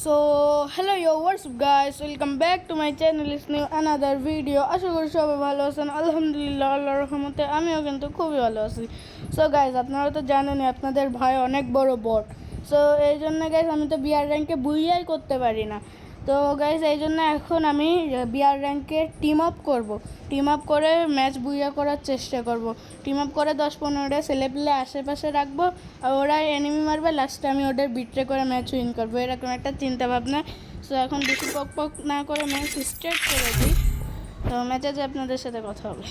So hello yo, what's up guys, welcome back to my channel. It's new another video. আশা করি সবাই ভালো আছেন। আলহামদুলিল্লাহ, আল্লাহর রহমতে আমিও কিন্তু খুবই ভালো আছি। সো গাইজ, আপনারা তো জানেনই আপনাদের ভাই অনেক বড় বট। সো এই জন্য গাইজ আমি তো বিআর র্যাঙ্কে বুইয়াই করতে পারি না। তো গাইজ এই জন্য এখন আমি বিআর র্যাঙ্কে টিম আপ করব। টিম আপ করে ম্যাচ বুইয়া করার চেষ্টা করব। টিম আপ করে 10-15টা ছেলেপিলে আশেপাশে রাখবো, আর ওরা এনিমি মারবে, লাস্টে আমি ওদের বিট্রে করে ম্যাচ উইন করবো, এরকম একটা চিন্তা ভাবনা। সো এখন বেশি পক পক না করে ম্যাচ স্টার্ট করে দিই। তো ম্যাচে যে আপনাদের সাথে কথা হবে।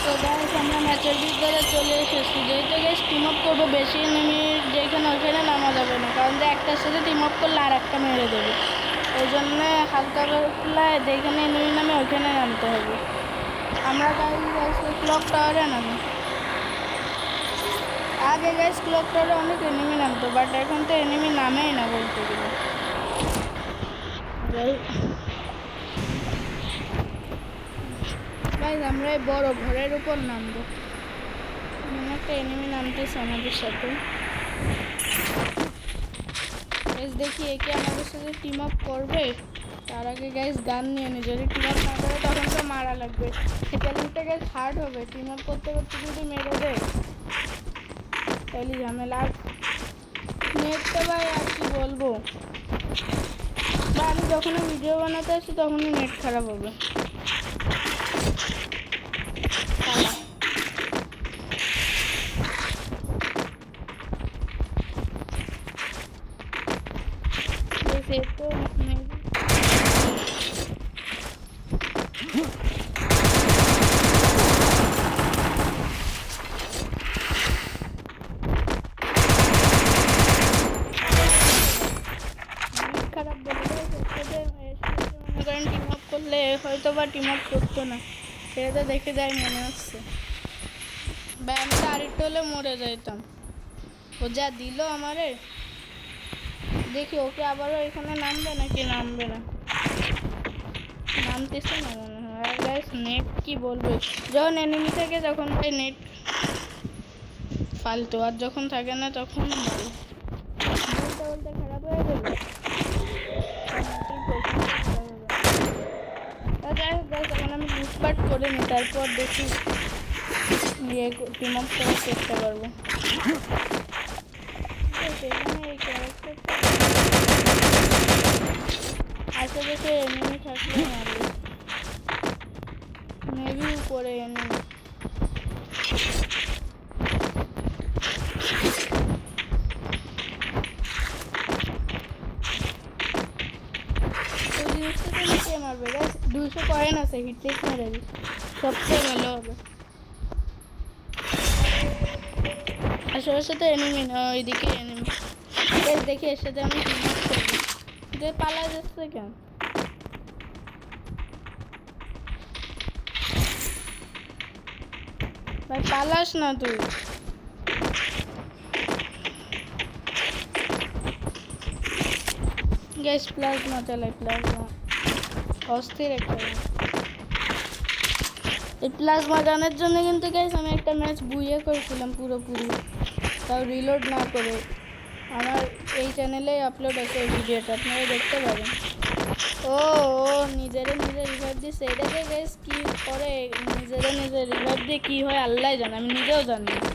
তো গাইস আমরা ম্যাচের ভিতরে চলে এসেছি। যেহেতু গাইস টিম আপ করবো, বেশি এনিমি যেখানে ওখানে নামা যাবে না, কারণ যে একটার সাথে টিম আপ করলে আর একটা মেরে দেবে। ওই জন্য হালকা পাতলা যেখানে এনিমি নামে ওইখানে নামতে হবে। আমরা গাইস ক্লক টাওয়ারে নামি। আগে গাইস ক্লক টাওয়ারে অনেক এনিমি নামতো, বাট এখন তো এনিমি নামেই না বলতে গেলে। গাইস আমরা এই বড় ঘরের উপর নামবো। একটা এনিমি নামতেছে আমাদের সাথে। গাইস দেখি একে আমাদের সাথে টিম আপ করবে। তার আগে গাইস গান নিয়ে নি, যদি টিম আপ না করে তখন তো মারা লাগবে। এই চ্যালেঞ্জটা গাইস হার্ড হবে, টিম আপ করতে করতে যদি মেরে দেয় তাহলে ঝামেলা। নেটটা ভাই আর কি বলবো, বা আমি যখন ভিডিও বানাতে আসি তখনই নেট খারাপ হবে। তো খারাপ বলে মনে করেন টিম আপ করলে হয়তো বা টিম আপ করতো না, সেটা তো দেখে যাই মনে হচ্ছে। বা আমি তো আরেকটু হলে মরে যাইতাম। ও যা দিল আমারে, দেখি ওকে আবারও এখানে নামবে নাকি নামবে না। নামতেছে না মনে হয়। আর গাইস নেট কি বলবো, যখন এনিমি থাকে তখন ভাই নেট ফালতু, আর যখন থাকে না তখন ভালো। বলতে বলতে খারাপ হয়ে গেল। যাই হোক গাইস, এখন আমি লুটপাট করে নিই, তারপর দেখি গিয়ে টিম আপ করার চেষ্টা করবো। এখানে এই ক্যারেক্টারটা আশেপাশে এনিমি থাকলে মারবে, মেবি উপরে এনিমি। ওই জিনিসটা তুমি কে মারবে গাইস? 200 কয়েন আছে, হিটলিস্ট মেরে দিই, সবচেয়ে ভালো হবে। আশেপাশে তো এনিমি না, ওইদিকে এনিমি। গাইস দেখি এর সাথে আমি টিম আপ করবো। যে পালা যাচ্ছে কেন? ভাই পালাস না তুই। গাইস প্লাজমা চালাই, প্লাজমা অস্থির একটা। এই প্লাজমা গানের জন্য কিন্তু গাইস আমি একটা ম্যাচ বুইয়ে করেছিলাম পুরোপুরি, তাও রিলোড না করে। আমার এই চ্যানেলে আপলোড আছে এই ভিডিওটা, আপনারা দেখতে পারেন। ও নিজেরে নিজে রিভাইভ দিচ্ছে, এটাকে গাইস কি করে নিজেরে নিজে রিভাইভ দিয়ে কি হয় আল্লাহ জানে, আমি নিজেও জানি না।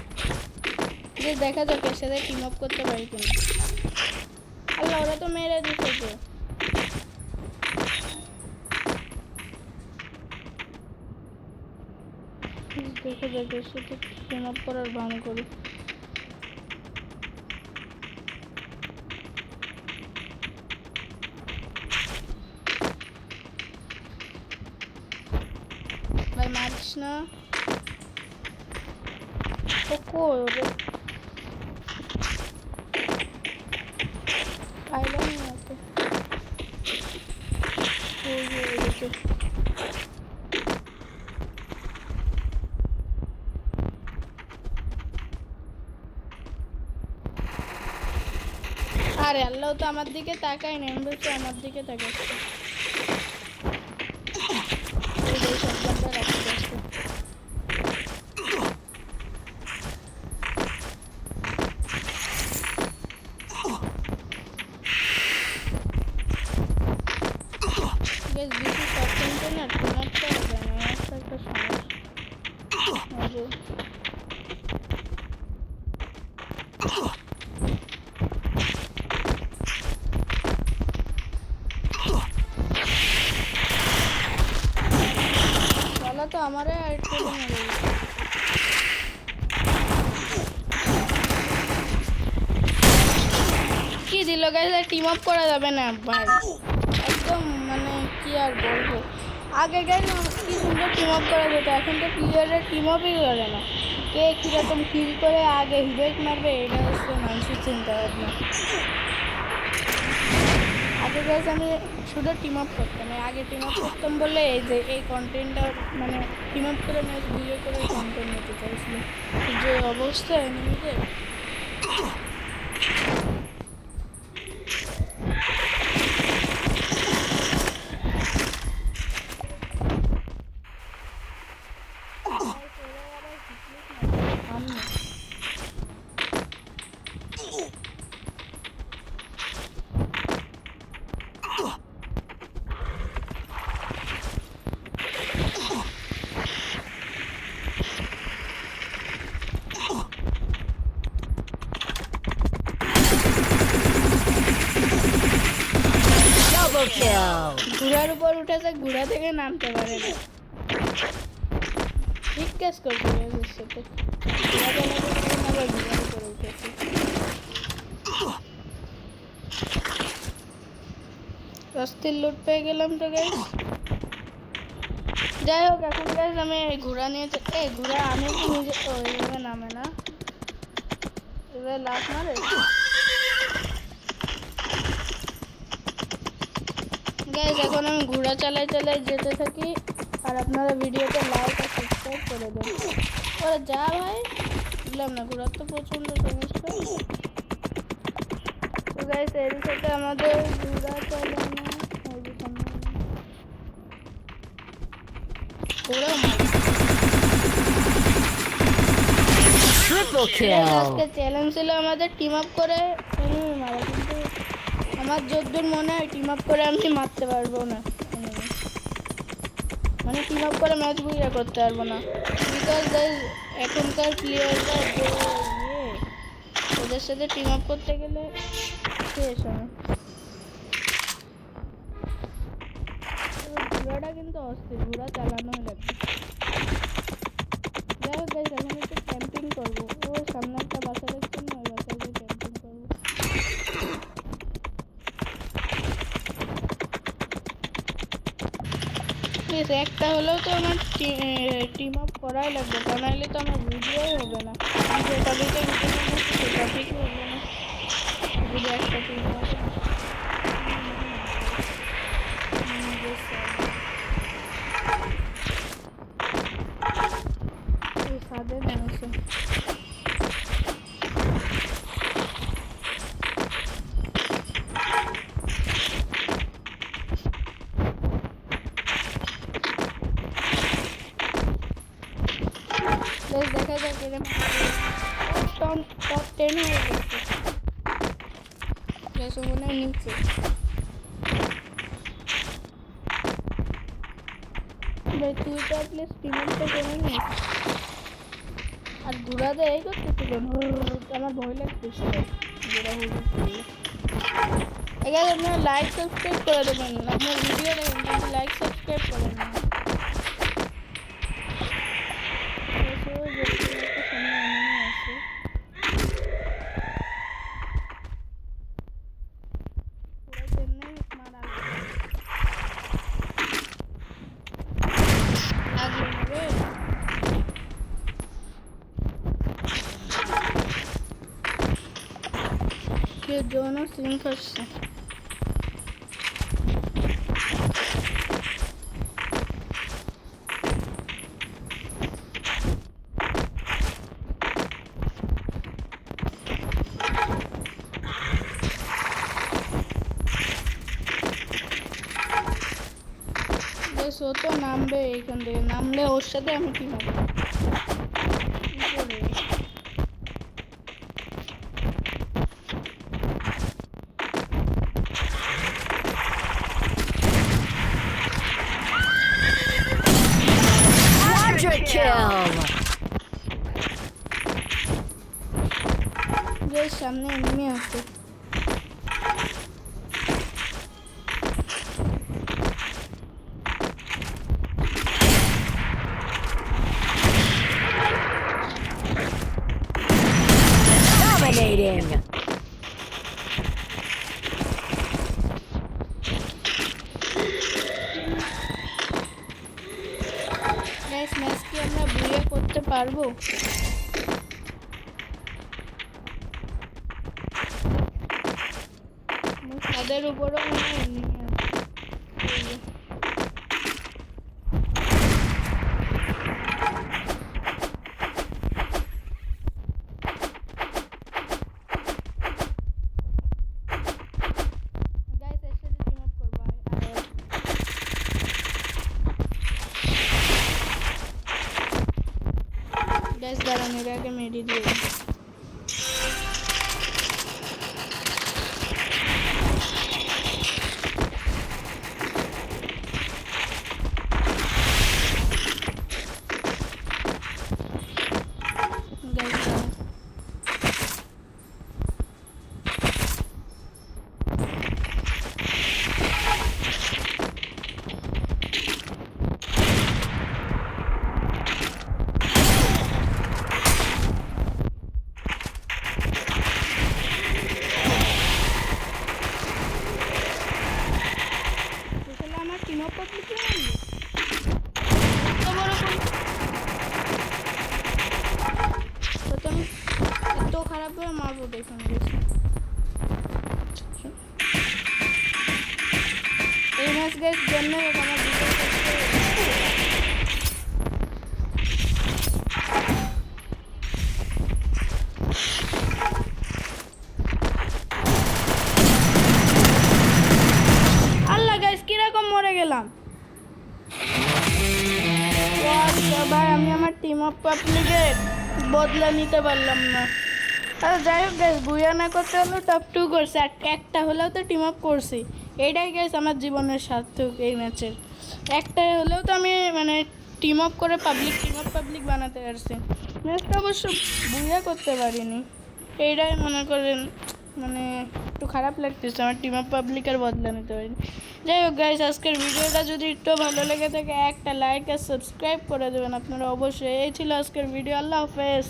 যে দেখা যাক এর সাথে টিম আপ করতে পারি কিনা। আল্লাহ, ওরা তো মেরে দিচ্ছে। দেখে যাক এর সাথে টিম আপ করার ভান করি। ভাই মারিস না। ও কই ওরে পাইলাম না তো। ওই যে আরে আল্লাহ তো আমার দিকে তাকাই না, আমি বলছি আমার দিকে তাকাচ্ছে। এই শব্দটা রাখতে আসছে। আমারে আরেকটু মেরে কি দিল গাইস, টিম আপ করা যাবে না ভাই, একদম মানে কি আর বলবো। আগে গাইস কি সুন্দর টিম আপ করা যেত, এখন তো প্লেয়াররা টিম আপই করে না। কে কীরকম কিল করে আগে হিরোইক মারবে, এটা হচ্ছে মানুষের চিন্তা ভাবনা। আগে গাইস আমি শুধু টিম আপ করতাম, আগে টিম আপ করতাম বলে এই যে এই কন্টেন্টটা মানে টিম আপ করে ম্যাচ ভিডিও করে কন্টেন্ট নিতে চাইছিল, যে অবস্থা এনিমিদের। ঘোড়ার উপর উঠেছে, ঘোড়া থেকে নামতে পারে না, ঠিক কাজ করতে হবে সাথে। ঘোড়ার উপরে উঠেছে। অস্থির লুট পেয়ে গেলাম তো গাইস। যাই হোক এখন গাইস আমি ঘোড়া নিয়ে ঘোড়া আমি কি নিজে এইভাবে নামে না, এবার লাফ মারে। গাইস এখন আমি ঘোড়া চালাই চালাই যেতে থাকি, আর আপনারা ভিডিওতে লাইক আর সাবস্ক্রাইব করে দেন। ওরা যা ভাই বুঝলাম না, ঘোড়ার তো প্রচন্ড সমস্যা। তো গাইস এর সাথে আমাদের ঘোড়া চালানো আজকে চ্যালেঞ্জ ছিল আমাদের টিম আপ করে এনিমি মারা, কিন্তু আমার যতদূর মনে হয় টিম আপ করে আমি মারতে পারবো না, মানে টিম আপ করে ম্যাচ বুঝা করতে পারবো না। বিকজ এখনকার প্লেয়াররা ওদের সাথে টিম আপ করতে গেলে শেষ হয়। ঘোড়াটা কিন্তু অস্থির, ঘোড়া চালানোই লাগবে। যাই হোক গাইস এখন একটু ক্যাম্পিং করবো, ও সামনে একটা বাসা দেখছেন না, ওই বাসায় গিয়ে ক্যাম্পিং করবো। প্লিজ একটা হলেও তো আমার টিম আপ করাই লাগবে, তা নাহলে তো আমার ভিডিওই হবে না, যে টপিকে ভিডিও বানাচ্ছি সে টপিকই হবে না যদি একটা টিম আপ সাদে নেমেছে। দেখা যাক এরকম টপ 10 হয়ে গেছে মনে হয় নিচে। ভাই তুই তো প্লিজ টিমটা করে নি, আর ঘোরা দেয় এই করতেছিল, আমার ভয় লাগতেছে ঘোরা হুড়। এবার আপনারা লাইক সাবস্ক্রাইব করে দেবেন, আপনার ভিডিও দেখেন কিন্তু লাইক সাবস্ক্রাইব করেন না। কেউ জোনও সিং করছে। ও তো নামবে এইখান থেকে, নামলে ওর সাথে আমি কি হবে। সামনে এনিমি আছে, পারবো? ছাদের উপরও মনে হয় enemy আছে। এই যে। Guys, এর সাথে team up করবো। Guys, দাঁড়ান, এর আগে মেডি দিয়ে দিই। Guys, দাঁড়ান। আসলে আমার টিম আপ পাবলিক লাগবে এত বড় প্রথম এত খারাপ করে মারবো দেখুন এই ম্যাচ গাইস জন্য আমার আল্লাহ গাইস কিরকম মরে গেলাম ভাই আমি আমার টিম আপ পাবলিকের বদলা নিতে পারলাম না যাই হোক গাইস বুয়া না করতে হলেও টপ 2 করছে একটা হলেও তো টিম আপ করছি এইটাই গাইস আমার জীবনের সার্থক এই ম্যাচের একটা হলেও তো আমি মানে টিম আপ করে টিম আপ পাবলিক বানাতে পারছি ম্যাচটা অবশ্য বুয়া করতে পারিনি এইটাই মনে করেন মানে একটু খারাপ লাগতেছে আমার টিম আপ পাবলিকের বদলা নিতে পারিনি যাই হোক গাইস আজকের ভিডিওটা যদি একটু ভালো লেগে থাকে একটা লাইক আর সাবস্ক্রাইব করে দেবেন আপনারা অবশ্যই এই ছিল আজকের ভিডিও আল্লাহ হাফেজ